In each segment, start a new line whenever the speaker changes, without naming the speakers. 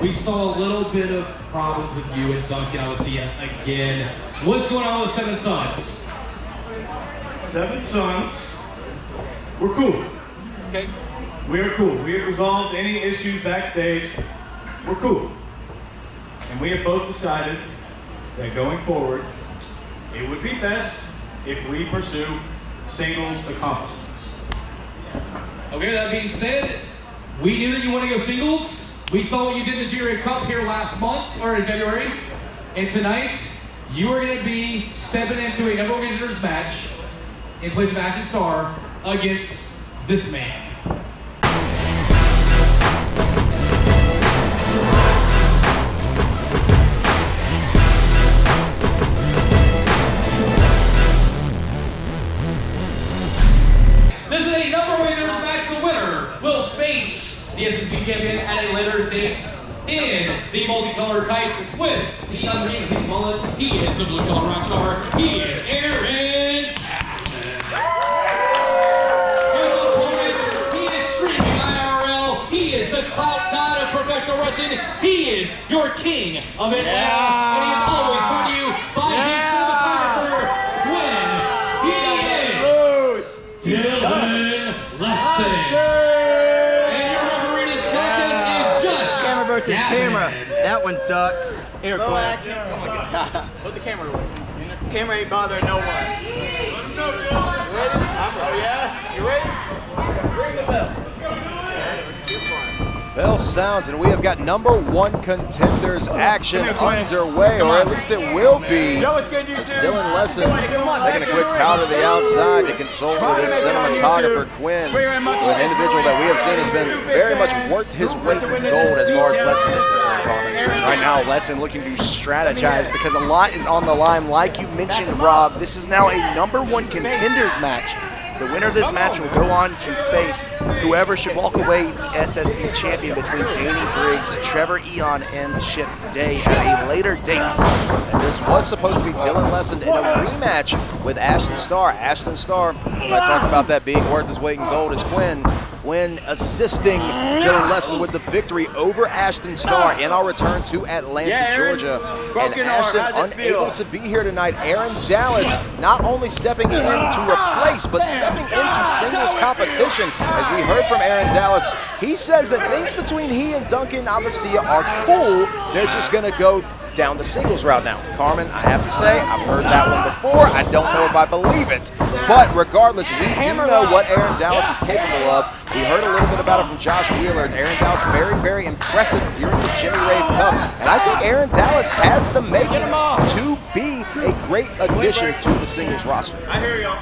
we saw a little bit of problems with you and Duncan, obviously, again. What's going on with Seven Sons?
Seven Sons, we're cool.
Okay.
We're cool. We have resolved any issues backstage. We're cool. And we have both decided that going forward, it would be best if we pursue singles accomplishments.
Okay, that being said, we knew that you want to go singles. We saw what you did in the Junior Cup here last month, or in February. And tonight, you are going to be stepping into a number one contenders match in place of Ashton Starr against this man. This is a number one contenders match. The winner will face the SSP champion at a later date in the multicolored tights with the amazing mullet. He is the blue collar rock star. He is Aaron. He is streaming IRL. He is the clout god of professional wrestling. He is your king of it all. And he is always brought to you by his cinematographer when he is Dylan Lesynd.
Versus camera. That one sucks. Here, quick. Oh my god. Put the camera away. Camera ain't bothering no one. You ready? Oh yeah? You ready? Ring the bell.
Bell sounds, and we have got number one contenders action underway, or at least it will be. As Dylan Lesynd taking a quick pow to the outside to consult with his cinematographer Quinn, an individual that we have seen has been very much worth his weight in gold as far as Lesynd is concerned, Carmen. Right now, Lesynd looking to strategize because a lot is on the line. Like you mentioned, Rob, this is now a number one contenders match. The winner of this match will go on to face whoever should walk away the SSP champion between Danny Briggs, Trevor Eon, and Chip Day at a later date. And this was supposed to be Dylan Lesynd in a rematch with Ashton Starr. Ashton Starr, as I talked about that being worth his weight in gold, is Quinn. Quinn assisting Dylan Lesynd with the victory over Ashton Starr in our return to Atlanta, Georgia. And Ashton unable to be here tonight. Aaron Dallas not only stepping in to replace, but stepping into singles competition. As we heard from Aaron Dallas, he says that things between he and Duncan Avesilla are cool. They're just going to go down the singles route now. Carmen, I have to say, I've heard that one before. I don't know if I believe it. But regardless, we do know what Aaron Dallas is capable of. We heard a little bit about it from Josh Wheeler, and Aaron Dallas very, very impressive during the Jimmy Rave Cup. And I think Aaron Dallas has the makings to be a great addition to the singles roster.
I hear y'all.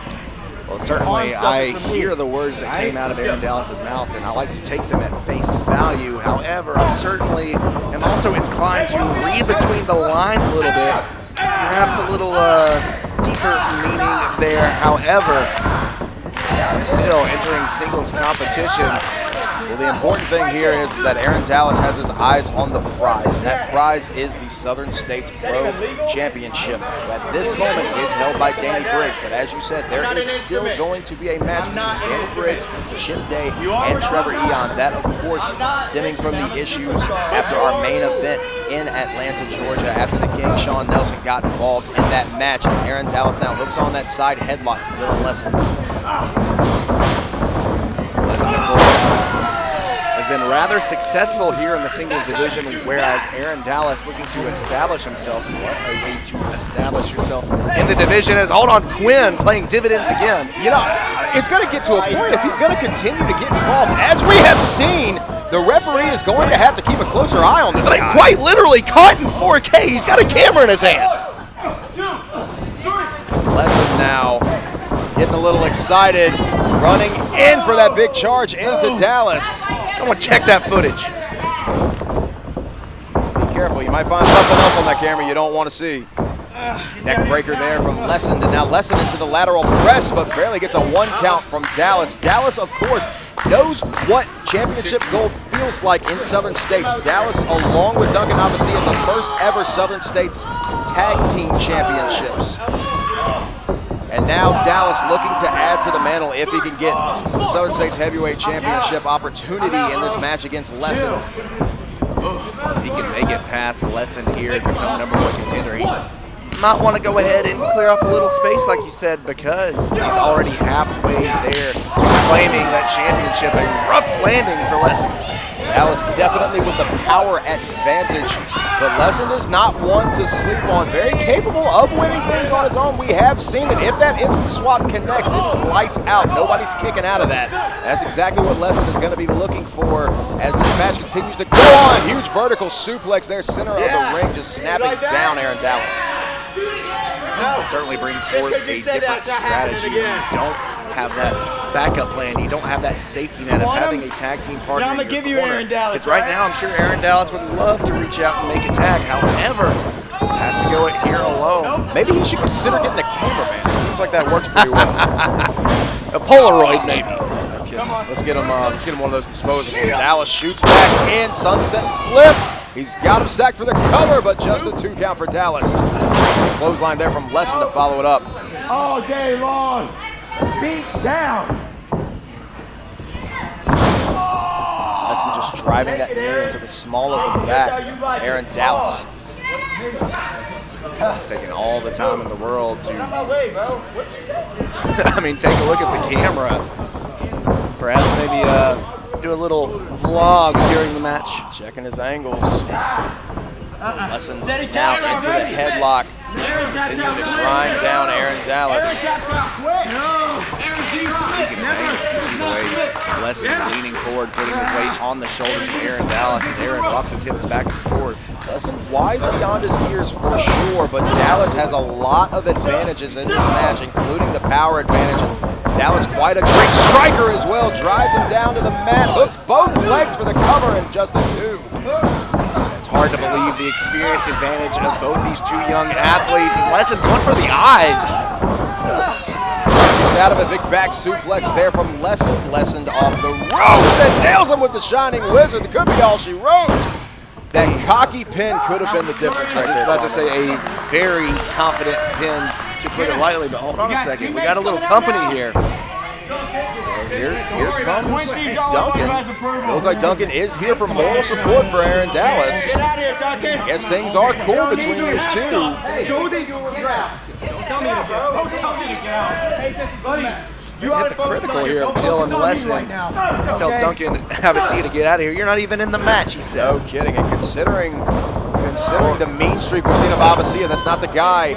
Well, certainly I hear the words that came out of Aaron Dallas's mouth, and I like to take them at face value. However, I certainly am also inclined to read between the lines a little bit, perhaps a little deeper meaning there. However, still entering singles competition. Well, the important thing here is that Aaron Dallas has his eyes on the prize, and that prize is the Southern States Pro Championship. At this moment is held by Danny Briggs, but as you said, there is still going to be a match between Danny Briggs, Chip Day, and Trevor Eon. That, of course, stemming from the issues after our main event in Atlanta, Georgia, after the King, Shawn Nelson, got involved in that match. As Aaron Dallas now hooks on that side headlock to Dylan Lesynd. Lesynd, of course, has been rather successful here in the singles division, whereas Aaron Dallas looking to establish himself. What a way to establish yourself in the division is, hold on, Quinn playing dividends again. You know, it's going to get to a point if he's going to continue to get involved. As we have seen, the referee is going to have to keep a closer eye on this guy. Quite literally caught in 4K. He's got a camera in his hand. Lesynd now getting a little excited, running in for that big charge into Dallas. Someone check that footage. Be careful, you might find something else on that camera you don't want to see. Neck breaker there from Lesynd, and now Lesynd into the lateral press, but barely gets a one count from Dallas. Dallas, of course, knows what championship gold feels like in Southern States. Dallas, along with Duncan Avesilla, the first ever Southern States Tag Team Championships. And now Dallas looking to add to the mantle if he can get the Southern States Heavyweight Championship opportunity in this match against Lesynd. If he can make it past Lesynd here to become #1 contender, he might want to go ahead and clear off a little space, like you said, because he's already halfway there to claiming that championship. A rough landing for Lesynd. Dallas definitely with the power advantage, but Lesynd is not one to sleep on. Very capable of winning things on his own. We have seen it. If that insta swap connects, it is lights out. Nobody's kicking out of that. That's exactly what Lesynd is going to be looking for as this match continues to go on. Huge vertical suplex there, center of the ring, just snapping down Aaron Dallas. It certainly brings forth a different strategy. You don't have that backup plan. You don't have that safety net of having a tag team partner.
I'm gonna give you Aaron Dallas.
Because right now, I'm sure Aaron Dallas would love to reach out and make a tag. However, has to go it here alone. Maybe he should consider getting a cameraman. It seems like that works pretty well. A Polaroid, maybe. Okay, let's get him one of those disposables. Dallas shoots back and sunset flip. He's got him stacked for the cover, but just a 2 count for Dallas. Clothesline there from Lesynd to follow it up.
All day long. Beat down.
Lesynd just driving that knee into the small of the back. Aaron Dallas. He's taking all the time in the world to. I mean, take a look at the camera. Perhaps maybe do a little vlog during the match. Checking his angles. Lesynd now into the headlock. Continuing to grind down Aaron Dallas. To see the way Lesynd leaning forward, putting his weight on the shoulders of Aaron Dallas as Aaron walks his hips back and forth. Lesynd wise beyond his years for sure, but Dallas has a lot of advantages in this match, including the power advantage. And Dallas quite a great striker as well. Drives him down to the mat, hooks both legs for the cover and just a 2. It's hard to believe the experience advantage of both these two young athletes. And Lesynd going for the eyes. Gets out of a big back suplex there from Lesynd. Lesynd off the ropes and nails him with the Shining Wizard. That could be all she wrote. That cocky pin could have been the difference right there. I was about to say a very confident pin, to put it lightly, but hold on a second. We got a little company here. Here comes Duncan. Looks like Duncan is here for moral support for Aaron Dallas. I guess things are cool between these two. Hypocritical here of Dylan Lesynd. Tell Duncan, have a seat to get out of here. You're not even in the match, he said. No kidding. And considering the mean streak we've seen of Avasia, that's not the guy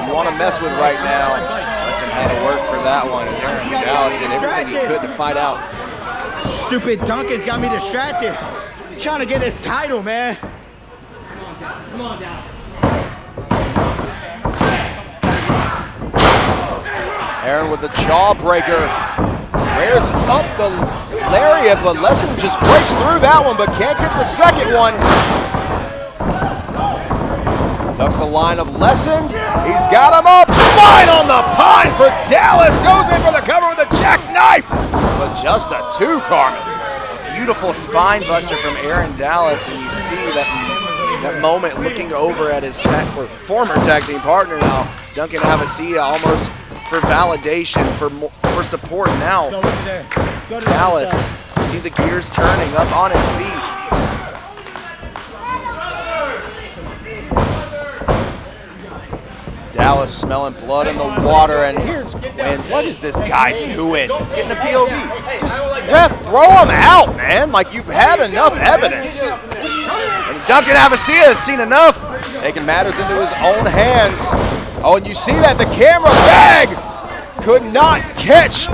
you want to mess with right now. Lesynd had to work for that one as Aaron Dallas did everything he could to fight out.
Stupid Duncan's got me distracted. I'm trying to get his title, man. Come on, Dallas.
Aaron with the jawbreaker. Wears up the lariat, but Lesynd just breaks through that one, but can't get the second one. Tucks the line of Lesynd. He's got him up. Spine on the pine for Dallas. Goes in for the cover with a jackknife. But just a 2, Carmen. Beautiful spine buster from Aaron Dallas, and you see that moment looking over at his former tag team partner now, Duncan Avasia, almost for validation, for support now. Dallas, you see the gears turning up on his feet. Dallas smelling blood in the water, and here's Quinn. What is this guy doing? Getting a POV. Just ref, throw him out, man. Like you've had enough evidence. And Duncan Avasia has seen enough. Taking matters into his own hands. Oh, and you see that the camera bag could not catch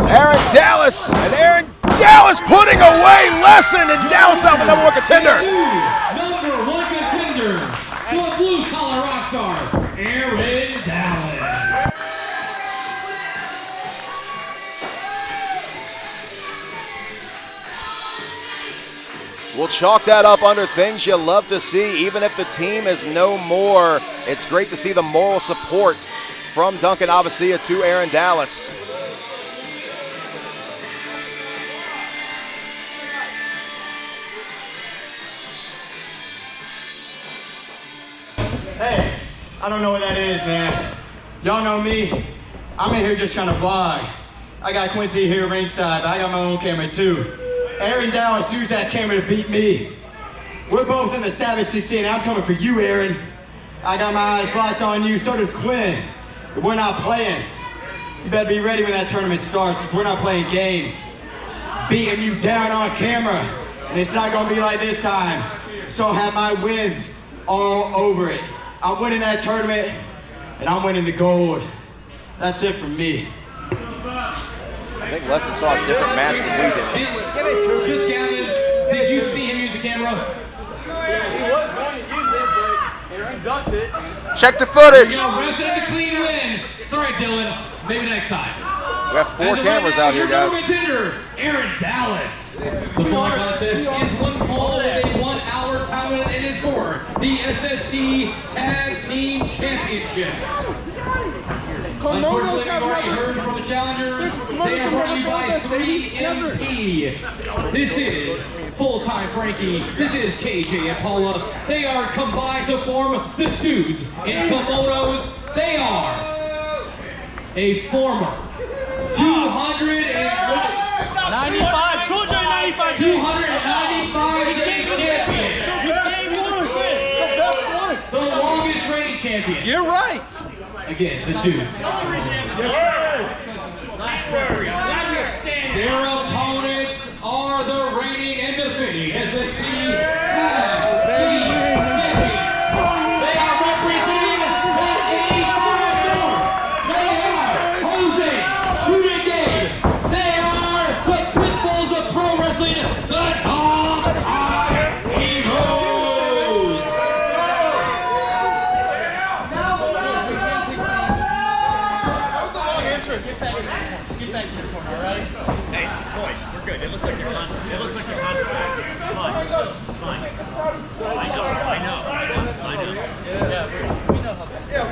Aaron Dallas, and Aaron Dallas putting away Lesynd, and Dallas now the #1 contender.
#1 contender, the blue collar rock star, Aaron Dallas.
We'll chalk that up under things you love to see, even if the team is no more. It's great to see the moral support from Duncan Avasia to Aaron Dallas.
Hey, I don't know what that is, man. Y'all know me. I'm in here just trying to vlog. I got Quincy here ringside, but I got my own camera too. Aaron Dallas used that camera to beat me. We're both in the Savage 16. I'm coming for you, Aaron. I got my eyes locked on you, so does Quinn. But we're not playing. You better be ready when that tournament starts, because we're not playing games. Beating you down on camera, and it's not gonna be like this time. So I'll have my wins all over it. I'm winning that tournament, and I'm winning the gold. That's it from me.
I think Lesynd saw a different match than we did.
Just Gavin, did you see him use the camera?
He was going to use it, but Aaron dunked it.
Check the footage.
You know, rest of the clean win. Sorry, Dylan. Maybe next time.
We have 4 cameras out here, guys.
Contender, Aaron Dallas. The following contest is one fall with a 1-hour time limit and is for the SSP Tag Team Championships. Unfortunately, we've already heard from the challengers. They are brought to you by 3MP. This is Full-Time Frankie. This is KJ and Paula. They are combined to form the Dudes in Kimonos. They are a former 295 day champion. The longest reigning champion.
You're right.
Again, the Dudes. Their opponents are the reigning and defending SSP Tag Team Champions. They are representing the 85 North. They are Jose Shooting Games. They are the pitbulls of pro wrestling, the Nawfside Heroes.
Get back in the corner, all right? Hey, boys, we're good. It looks like you're concentrating. It looks like you're concentrating. It's fine. It's fine. I know. Yeah, we know how that. Yeah,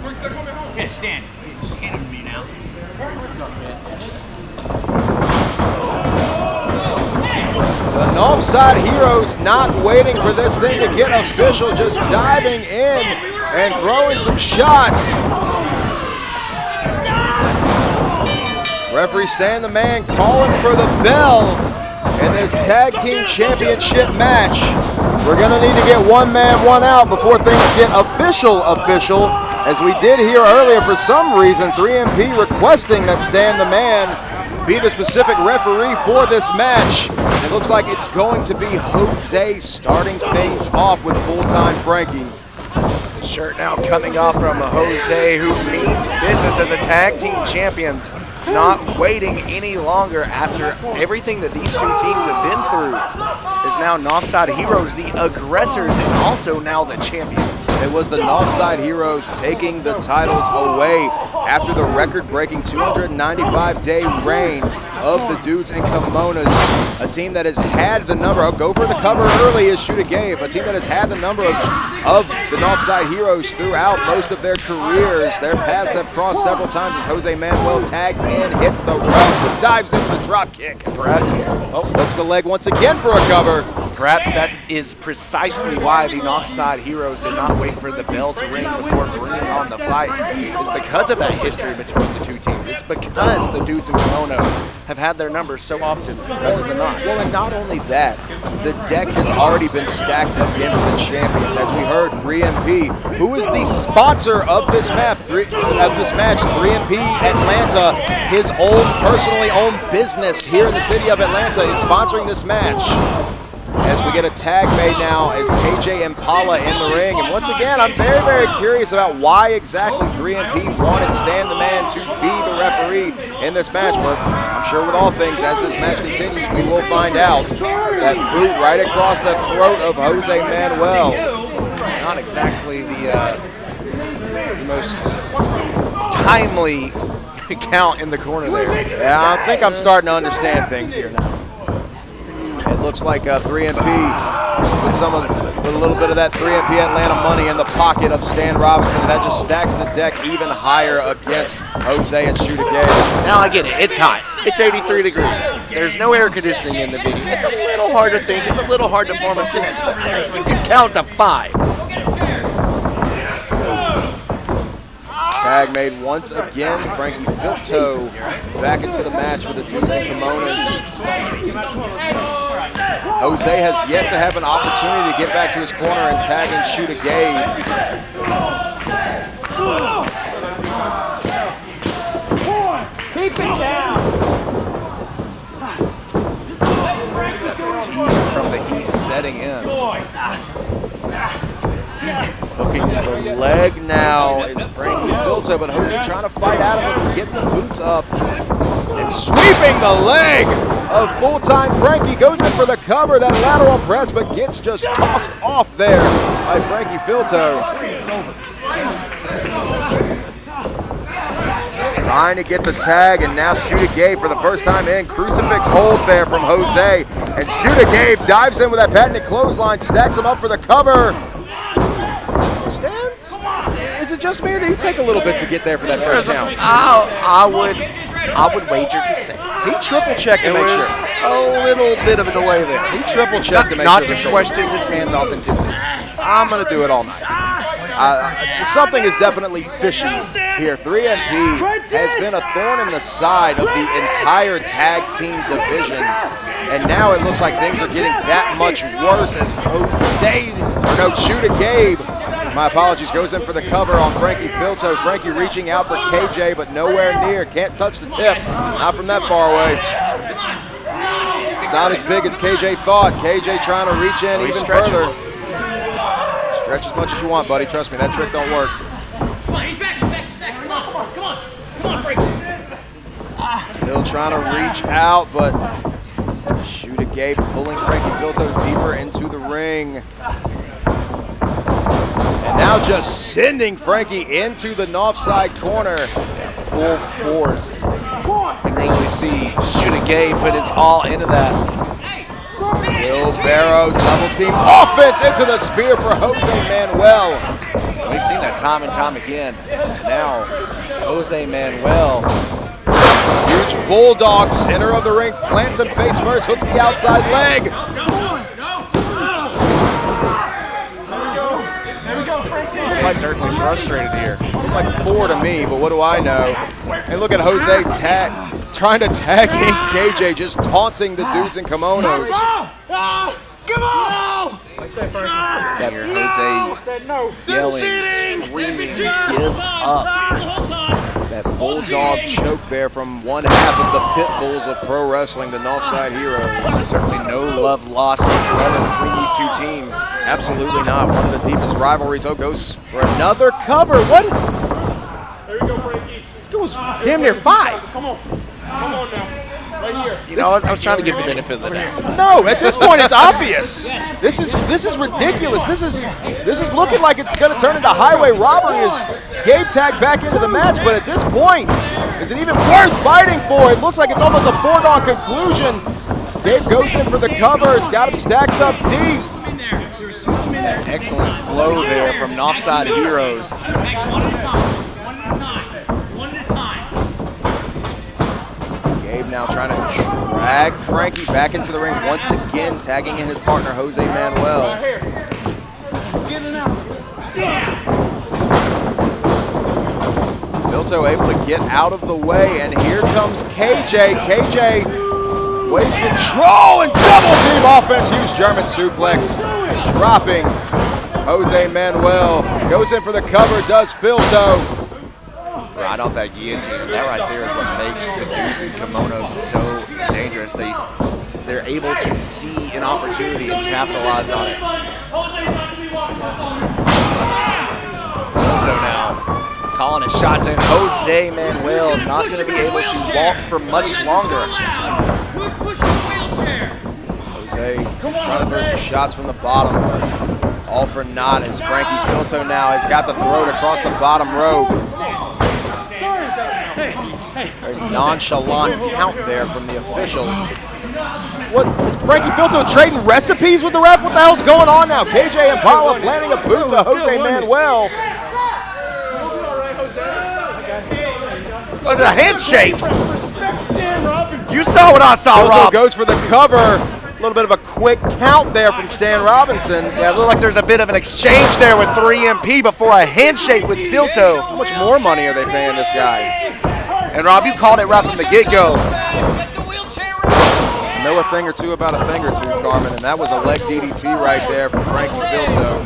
we're coming home. Okay, stand. Stand with me now.
The Nawfside Heroes not waiting for this thing to get official, just diving in and throwing some shots. Referee Stan the Man calling for the bell in this Tag Team Championship match. We're gonna need to get 1 man, 1 out before things get official, as we did hear earlier for some reason, 3MP requesting that Stan the Man be the specific referee for this match. It looks like it's going to be Jose starting things off with Full-Time Frankie. The shirt now coming off from Jose, who means business as the Tag Team Champions, not waiting any longer after everything that these 2 teams have been through. Is now Nawfside Heroes, the aggressors, and also now the champions. It was the Nawfside Heroes taking the titles away after the record-breaking 295-day reign of the Dudes in Kimonos, a team that has had the number, go for the cover early as Shoota gave, a team that has had the number of the Nawfside Heroes throughout most of their careers. Their paths have crossed several times as Jose Manuel tags in, hits the ropes, and dives into the drop kick. Perhaps, hooks the leg once again for a cover. Perhaps that is precisely why the Nawfside Heroes did not wait for the bell to ring before bringing on the fight. It's because of that history between the 2 teams. It's because the Dudes in Kimonos have had their numbers so often rather than not. Well, and not only that, the deck has already been stacked against the champions. As we heard, 3MP, who is the sponsor of this match, 3MP Atlanta, his own personally owned business here in the city of Atlanta, is sponsoring this match. As we get a tag made now as KJ and Paula in the ring. And once again, I'm very, very curious about why exactly 3MP wanted Stan the Man to be the referee in this match. But I'm sure with all things, as this match continues, we will find out. That boot right across the throat of Jose Manuel. Not exactly the most timely count in the corner there. Yeah, I think I'm starting to understand things here now. It looks like 3MP with a little bit of that 3MP Atlanta money in the pocket of Stan Robinson. That just stacks the deck even higher against Jose and Shoota Gay.
Now I get it. It's hot. It's 83 degrees. There's no air conditioning in the video. It's a little hard to think. It's a little hard to form a sentence, but you can count to 5.
Tag made once again. Frankie Filto back into the match with the Dudes in Kimonos. Jose has yet to have an opportunity to get back to his corner and tag and shoot a Gabe.
Keep it down.
That fatigue from the heat setting in. Looking the leg now is Frankie Filto, but Jose trying to fight out of it. He's getting the boots up and sweeping the leg of full-time Frankie. Goes in for the cover, that lateral press, but gets just tossed off there by Frankie Filto. Trying to get the tag and now Shoot a Gabe for the first time in. Crucifix hold there from Jose. And Shoot a Gabe dives in with that patented clothesline, stacks him up for the cover. Stan, is it just me or did he take a little bit to get there for that first count?
I would wager to say
He triple checked to make sure.
a little bit of a delay there.
He triple checked to make
Not
sure.
to question this man's authenticity.
I'm going to do it all night. Something is definitely fishy here. 3MP has been a thorn in the side of the entire tag team division. And now it looks like things are getting that much worse as Shoot a Gabe. My apologies, goes in for the cover on Frankie Filto. Frankie reaching out for KJ, but nowhere near. Can't touch the tip. Not from that far away. It's not as big as KJ thought. KJ trying to reach in even further. Stretch as much as you want, buddy. Trust me, that trick don't work.
Come on, he's back. Come on, Frankie.
Still trying to reach out, but Shoot a Gabe pulling Frankie Filto deeper into the ring. And now just sending Frankie into the Nawfside corner in full force.
You can really see Shoot a Gabe put his all into that.
Wheelbarrow double team offense into the spear for Jose Manuel.
We've seen that time and time again. Now, Jose Manuel.
Huge bulldog, center of the ring, plants him face first, hooks the outside leg.
He's certainly frustrated here.
Like 4 to me, but what do I know? And look at Jose trying to tag in KJ, just taunting the dudes in kimonos.
Got here, Jose yelling, screaming, give up.
That bulldog choke there from one half of the pit bulls of pro wrestling, the Nawfside Heroes.
Certainly no love lost whatsoever between these two teams.
Absolutely not. One of the deepest rivalries. Oh, goes for another cover. What is?
There you go, Frankie.
Goes damn near 5.
Come on now. Right here.
You know, I was trying to give the benefit of the doubt.
No, at this point it's obvious. This is ridiculous. This is looking like it's going to turn into highway robbery as Gabe tagged back into the match. But at this point, is it even worth fighting for? It looks like it's almost a foregone conclusion. Gabe goes in for the cover. He's got him stacked up deep.
That excellent flow there from Nawfside Heroes.
One at a time.
Gabe now trying to drag Frankie back into the ring once again, tagging in his partner Jose Manuel. Filto able to get out of the way, and here comes KJ. KJ wastes control and double team offense. Huge German suplex, dropping Jose Manuel. Goes in for the cover, does Filto.
Right off that guillotine. That right there is what makes the dudes in kimonos so dangerous. They're able to see an opportunity and capitalize on it. Filto now calling his shots in. Jose Manuel not going to be able to walk for much longer.
Jose trying to throw some shots from the bottom, but all for naught as Frankie Filto now has got the throat across the bottom rope. Very nonchalant count there from the official. What is Frankie Filto trading recipes with the ref? What the hell's going on now? KJ Impala planting a boot to Jose Manuel.
Look at the handshake. You saw what I saw,
Filto
Rob.
goes for the cover. A little bit of a quick count there from Stan Robinson.
Yeah, it looked like there's a bit of an exchange there with 3MP before a handshake with Filto.
How much more money are they paying this guy?
And Rob, you called it right from the get-go.
I know a thing or two about a thing or two, Carmen, and that was a leg DDT right there from Frankie Filto.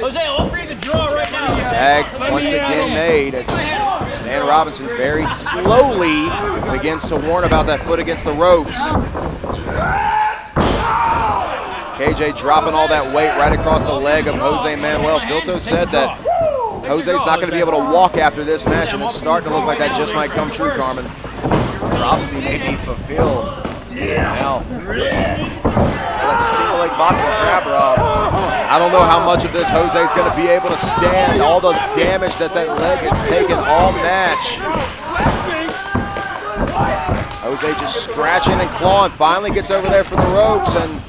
Jose, I'll free the draw right now.
Tag once again made as Stan Robinson very slowly begins to warn about that foot against the ropes. KJ dropping all that weight right across the leg of Jose Manuel. Filto said that Jose's not going to be able to walk after this match, and it's starting to look like that just might come true, Carmen.
Prophecy may be fulfilled. Now, let's single leg Boston Crab Rob.
I don't know how much of this Jose's going to be able to stand. All the damage that leg has taken all match. Jose just scratching and clawing. Finally gets over there for the ropes, and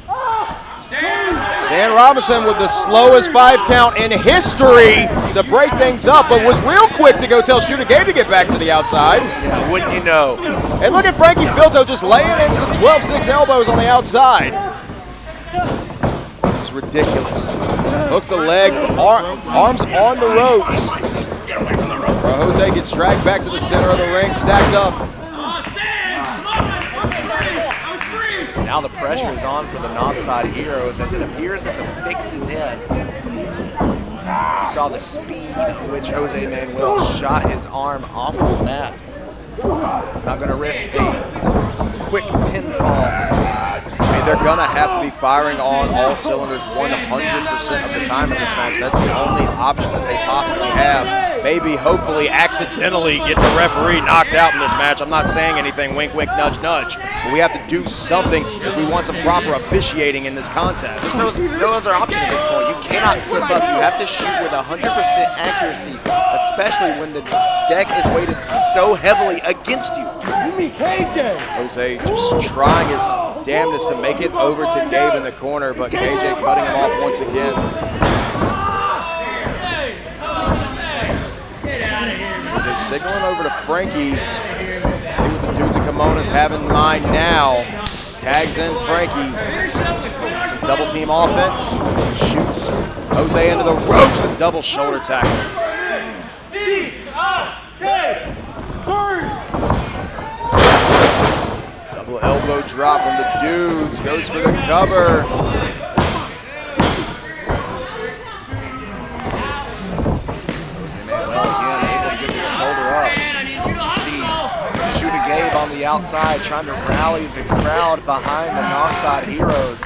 Stan Robinson with the slowest 5 count in history to break things up, but was real quick to go tell Shooter Gay to get back to the outside.
Yeah, wouldn't you know?
And look at Frankie Filto just laying in some 12-6 elbows on the outside. It's ridiculous. Hooks the leg, arms on the ropes. Jose gets dragged back to the center of the ring, stacked up.
Now the pressure is on for the Nawfside Heroes as it appears that the fix is in. You saw the speed in which Jose Manuel shot his arm off the mat. Not going to risk a quick pinfall.
I mean, they're going to have to be firing on all cylinders 100% of the time in this match. That's the only option that they possibly have. Maybe, hopefully, accidentally get the referee knocked out in this match. I'm not saying anything, wink, wink, nudge, nudge. But we have to do something if we want some proper officiating in this contest.
There's no other option at this point. You cannot slip up. You have to shoot with 100% accuracy, especially when the deck is weighted so heavily against you.
Jose just trying his damnedest to make it over to Gabe in the corner, but KJ cutting him off once again. KJ signaling over to Frankie. See what the dudes in Kimonos have in mind now. Tags in Frankie. Some double team offense. Shoots Jose into the ropes and double shoulder tackle. Double elbow drop from the dudes. Goes for the cover. Jose Manuel again able to get the shoulder up. You see Shooter Gabe on the outside trying to rally the crowd behind the Nawfside Heroes.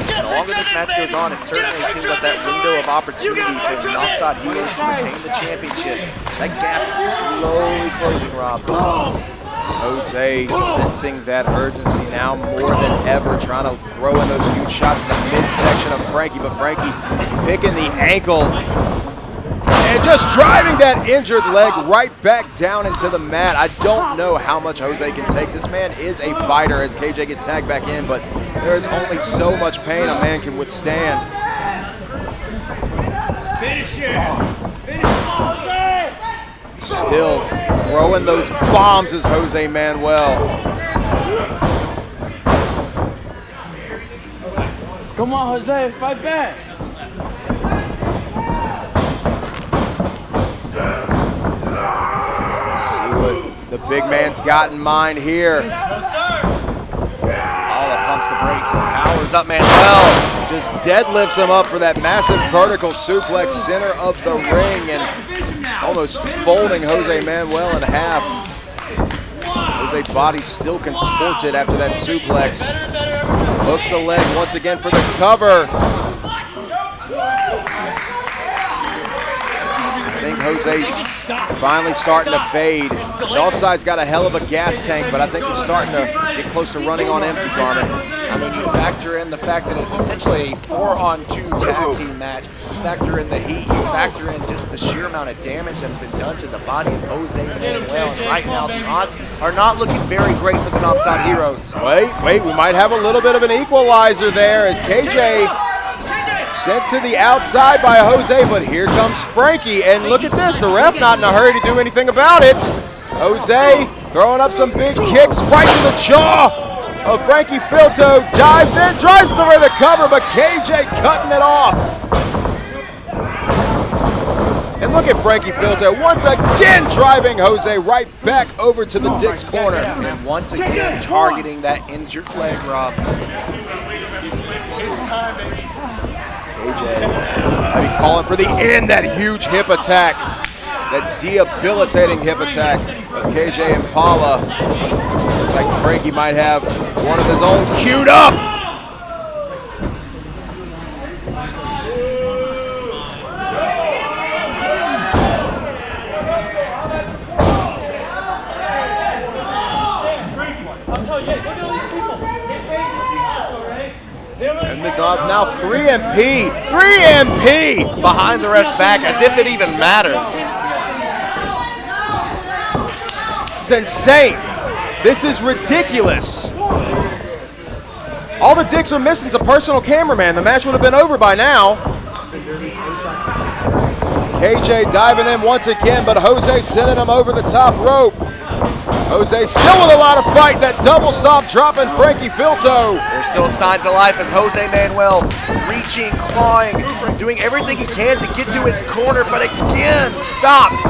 The longer this match goes on, it certainly seems like that window of opportunity for the Nawfside Heroes to retain the championship. That gap is slowly closing, Rob. Jose sensing that urgency now more than ever, trying to throw in those huge shots in the midsection of Frankie, but Frankie picking the ankle and just driving that injured leg right back down into the mat. I don't know how much Jose can take. This man is a fighter as KJ gets tagged back in, but there is only so much pain a man can withstand.
Finish it! Finish Jose!
Still throwing those bombs is Jose Manuel.
Come on, Jose, fight back.
See what the big man's got in mind here.
Pumps the brakes and powers up Manuel.
Just deadlifts him up for that massive vertical suplex, center of the ring, and almost folding Jose Manuel in half. Jose's body still contorted after that suplex. Hooks the leg once again for the cover. I think Jose's finally starting to fade. The offside's got a hell of a gas tank, but I think he's starting to get close to running on empty, Carmen.
I mean, you factor in the fact that it's essentially a 4-on-2 tag team match. You factor in the heat. You factor in just the sheer amount of damage that has been done to the body of Jose Manuel. And right now, the odds are not looking very great for the Nawfside Heroes.
Wait, we might have a little bit of an equalizer there as KJ sent to the outside by Jose, but here comes Frankie, and look at this, the ref not in a hurry to do anything about it. Jose throwing up some big kicks right to the jaw of Frankie Filto, dives in, tries to throw the cover, but KJ cutting it off. And look at Frankie Filter once again driving Jose right back over to the Dick's corner.
And once again targeting that injured leg, Rob.
KJ, I mean, calling for the end, that huge hip attack, that debilitating hip attack of KJ Impala. Looks like Frankie might have one of his own queued up. And now 3MP behind the ref's back as if it even matters. This is insane. This is ridiculous. All the Dicks are missing is a personal cameraman. The match would have been over by now. KJ diving in once again, but Jose sending him over the top rope. Jose still with a lot of fight. That double stop dropping Frankie Filto.
There's still signs of life as Jose Manuel reaching, clawing, doing everything he can to get to his corner, but again, stopped.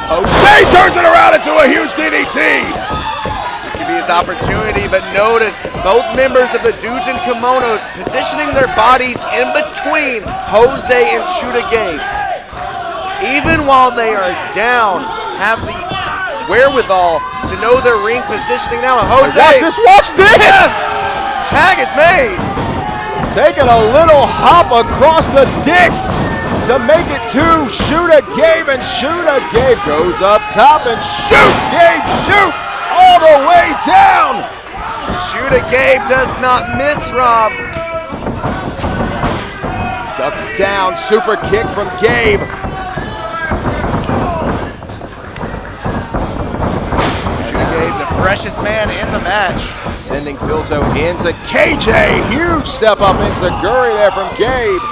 Jose turns it around into a huge DDT.
This could be his opportunity, but notice both members of the Dudes in Kimonos positioning their bodies in between Jose and Shooter Gabe. Even while they are down, have the wherewithal to know their ring positioning now. And Jose,
watch this!
Yes! Tag is made.
Taking a little hop across the Dicks to make it to Shooter Gabe, and Shooter Gabe goes up top and shoot, Gabe, shoot, all the way down.
Shooter Gabe does not miss, Rob.
Ducks down, super kick from Gabe.
The freshest man in the match.
Sending Filto into KJ. Huge step up into Guri there from Gabe.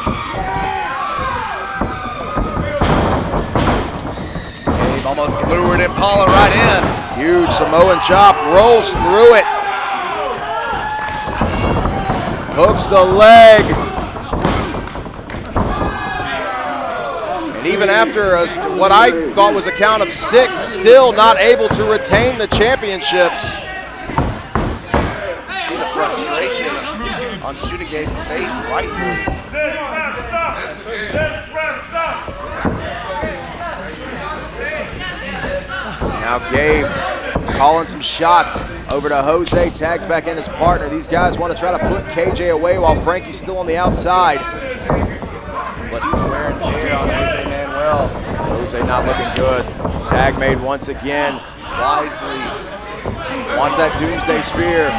Gabe almost lured Impala right in.
Huge Samoan chop, rolls through it. Hooks the leg. And even after what I thought was a count of 6, still not able to retain the championships.
See the frustration on Shooter Gabe's face, rightfully.
Now Gabe calling some shots over to Jose, tags back in his partner. These guys want to try to put KJ away while Frankie's still on the outside.
But wear and tear on Jose Manuel.
Jose not looking good. Tag made once again.
Wisely.
Wants that Doomsday Spear.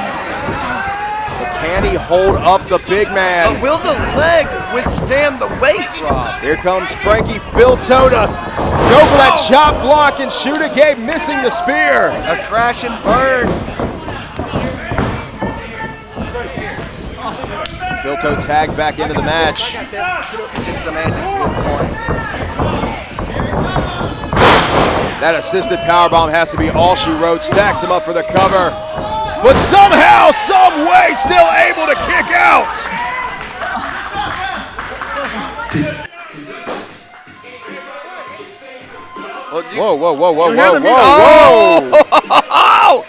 But can he hold up the big man?
But will the leg withstand the weight, Rob?
Here comes Frankie Filto to go for that chop block, and Shooter Gabe missing the spear.
A crash and burn.
Filto tagged back into the match.
Just semantics at this point.
That assisted powerbomb has to be all she wrote. Stacks him up for the cover. But somehow, some way, still able to kick out. Whoa, whoa, whoa, whoa, whoa, whoa, whoa.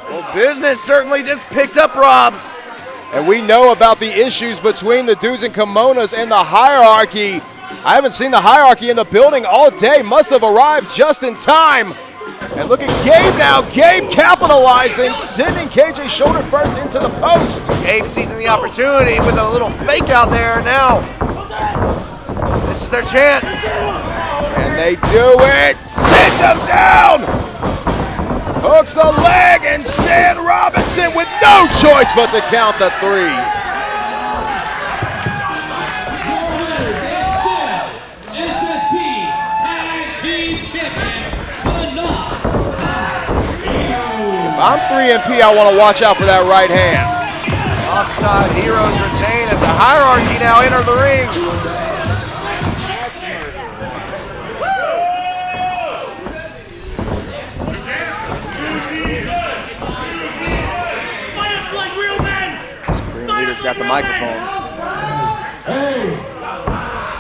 Well, business certainly just picked up, Rob.
And we know about the issues between the Dudes in Kimonos and the hierarchy. I haven't seen the hierarchy in the building all day. Must have arrived just in time. And look at Gabe now. Gabe capitalizing, sending KJ shoulder first into the post.
Gabe seizing the opportunity with a little fake out there now. This is their chance.
And they do it. Send him down. Hooks the leg, and Stan Robinson with no choice but to count the 3.
SSP Tag Team Champions, the Nawfside Heroes.
If I'm 3MP, I want to watch out for that right hand.
Nawfside Heroes retain as the hierarchy now enter the ring.
Supreme Leader's got the microphone.
Hey,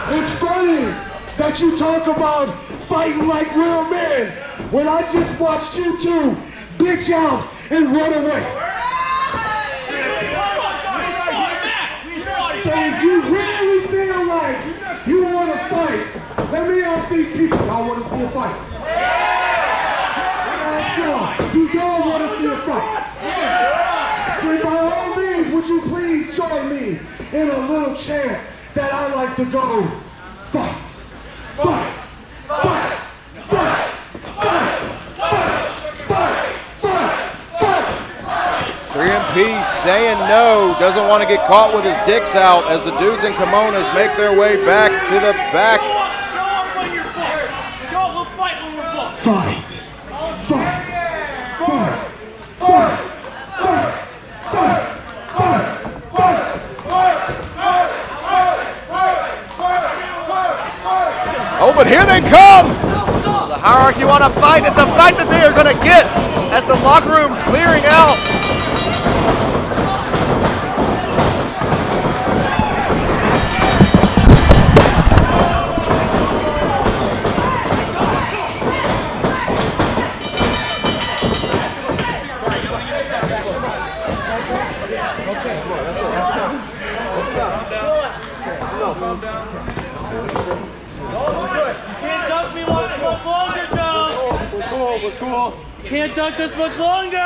it's funny that you talk about fighting like real men when I just watched you two bitch out and run away. So if you really feel like you want to fight, let me ask these people, y'all want to see a fight? Ask y'all, do y'all want to see a fight? Then by all means, would you please join me in a little chant that I like to go, fight, fight, fight, fight, fight, fight, fight, fight, fight.
3MP saying no, doesn't want to get caught with his dicks out as the dudes in kimonos make their way back to the back.
Show up when you're booked. Show up, we'll fight when we're booked.
Fight, fight, fight, fight, fight, fight, fight, fight,
Oh, but here they come! The Hierarchy want to fight. It's a fight that they are going to get as the locker room clearing out.
Can't dunk this much longer!